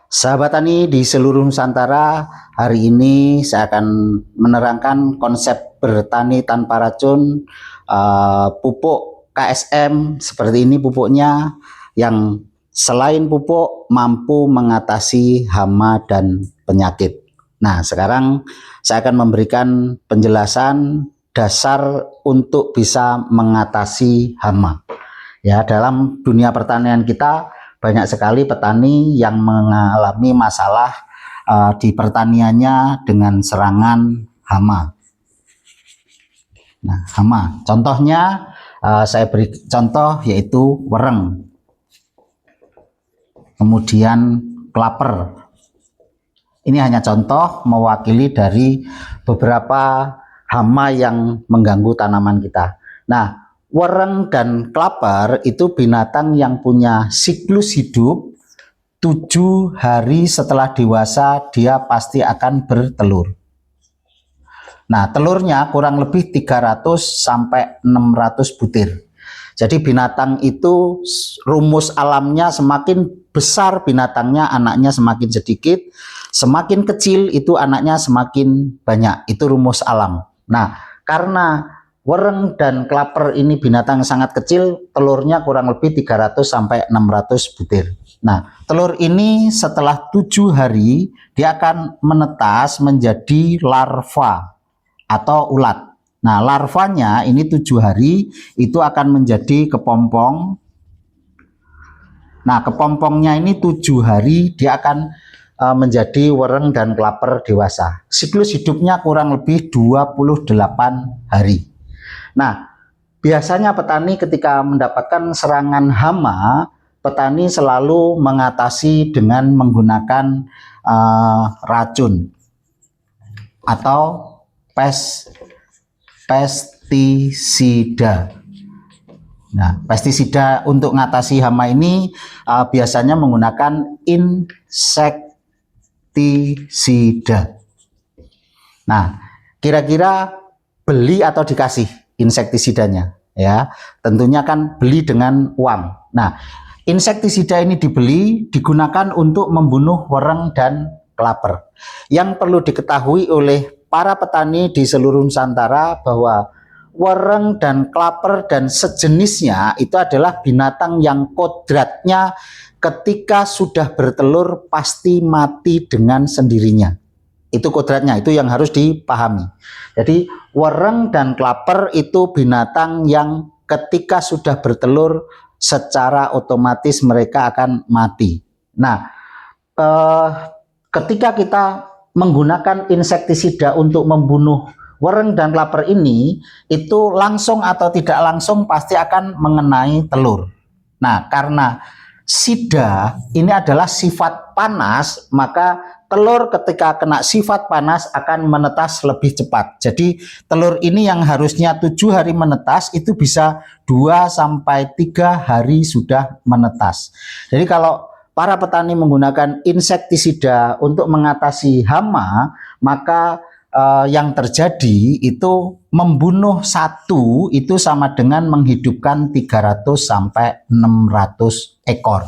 Sahabat tani di seluruh Nusantara, hari ini saya akan menerangkan konsep bertani tanpa racun, pupuk KSM seperti ini pupuknya, yang selain pupuk mampu mengatasi hama dan penyakit. Nah, sekarang saya akan memberikan penjelasan dasar untuk bisa mengatasi hama. Ya, dalam dunia pertanian kita banyak sekali petani yang mengalami masalah di pertaniannya dengan serangan hama. Nah, hama. Contohnya saya beri contoh yaitu wereng, kemudian klaper. Ini hanya contoh mewakili dari beberapa hama yang mengganggu tanaman kita. Nah, wereng dan klaper itu binatang yang punya siklus hidup 7 hari setelah dewasa dia pasti akan bertelur. Nah, telurnya kurang lebih 300 sampai 600 butir. Jadi binatang itu rumus alamnya semakin besar binatangnya, anaknya semakin sedikit, semakin kecil itu anaknya semakin banyak. Itu rumus alam. Nah, karena wereng dan klaper ini binatang sangat kecil, telurnya kurang lebih 300 sampai 600 butir. Nah, telur ini setelah 7 hari dia akan menetas menjadi larva atau ulat. Nah, larvanya ini 7 hari itu akan menjadi kepompong. Nah, kepompongnya ini 7 hari dia akan menjadi wereng dan klaper dewasa. Siklus hidupnya kurang lebih 28 hari. Nah, biasanya petani ketika mendapatkan serangan hama, petani selalu mengatasi dengan menggunakan racun atau pestisida. Nah, pestisida untuk mengatasi hama ini biasanya menggunakan insektisida. Nah, kira-kira beli atau dikasih insektisidanya, ya tentunya kan beli dengan uang. Nah, insektisida ini digunakan untuk membunuh wereng dan klaper. Yang perlu diketahui oleh para petani di seluruh Nusantara bahwa wereng dan klaper dan sejenisnya itu adalah binatang yang kodratnya ketika sudah bertelur pasti mati dengan sendirinya. Itu kodratnya, itu yang harus dipahami. Jadi wereng dan klaper itu binatang yang ketika sudah bertelur secara otomatis mereka akan mati. Nah, ketika kita menggunakan insektisida untuk membunuh wereng dan klaper ini, itu langsung atau tidak langsung pasti akan mengenai telur. Nah, karena sida ini adalah sifat panas, maka telur ketika kena sifat panas akan menetas lebih cepat. Jadi telur ini yang harusnya 7 hari menetas itu bisa 2 sampai 3 hari sudah menetas. Jadi kalau para petani menggunakan insektisida untuk mengatasi hama, maka yang terjadi itu membunuh satu itu sama dengan menghidupkan 300 sampai 600 ekor.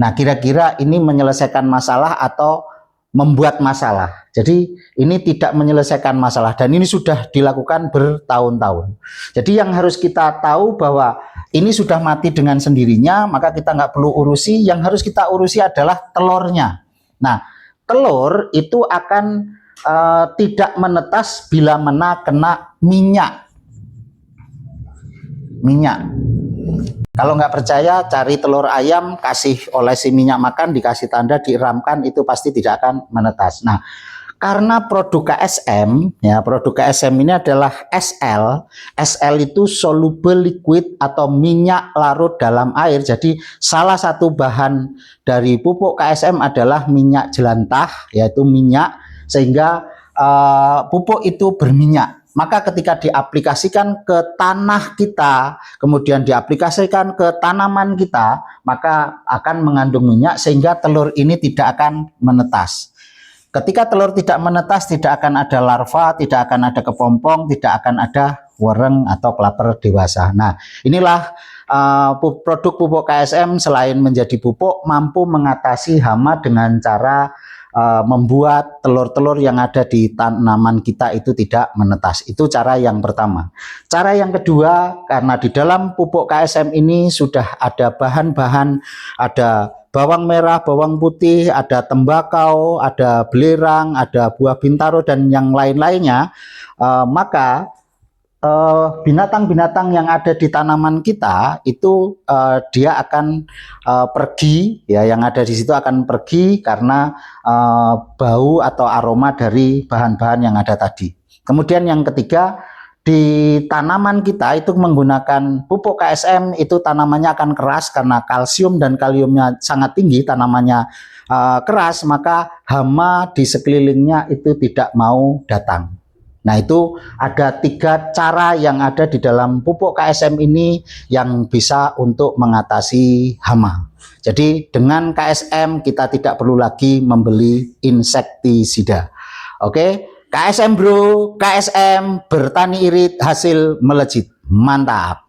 Nah, kira-kira ini menyelesaikan masalah atau membuat masalah. Jadi ini tidak menyelesaikan masalah dan ini sudah dilakukan bertahun-tahun. Jadi yang harus kita tahu bahwa ini sudah mati dengan sendirinya, maka kita nggak perlu urusi. Yang harus kita urusi adalah telurnya. Nah, telur itu akan tidak menetas bila mana kena minyak. Kalau nggak percaya, cari telur ayam, kasih olesi minyak makan, dikasih tanda, diramkan, itu pasti tidak akan menetas. Nah, karena produk KSM, ya produk KSM ini adalah SL. SL itu soluble liquid atau minyak larut dalam air. Jadi salah satu bahan dari pupuk KSM adalah minyak jelantah, yaitu minyak, sehingga pupuk itu berminyak. Maka ketika diaplikasikan ke tanah kita, kemudian diaplikasikan ke tanaman kita, maka akan mengandung minyak sehingga telur ini tidak akan menetas. Ketika telur tidak menetas, tidak akan ada larva, tidak akan ada kepompong, tidak akan ada wereng atau klaper dewasa. Nah, inilah produk pupuk KSM selain menjadi pupuk mampu mengatasi hama dengan cara membuat telur-telur yang ada di tanaman kita itu tidak menetas. Itu cara yang pertama. Cara yang kedua, karena di dalam pupuk KSM ini sudah ada bahan-bahan, ada bawang merah, bawang putih, ada tembakau, ada belerang, ada buah bintaro dan yang lain-lainnya, maka binatang-binatang yang ada di tanaman kita itu dia akan pergi, ya, yang ada di situ akan pergi karena bau atau aroma dari bahan-bahan yang ada tadi. Kemudian yang ketiga, di tanaman kita itu menggunakan pupuk KSM, itu tanamannya akan keras karena kalsium dan kaliumnya sangat tinggi, tanamannya keras, maka hama di sekelilingnya itu tidak mau datang. Nah, itu ada 3 cara yang ada di dalam pupuk KSM ini yang bisa untuk mengatasi hama. Jadi dengan KSM kita tidak perlu lagi membeli insektisida. Oke, KSM bro, KSM bertani irit hasil melejit. Mantap.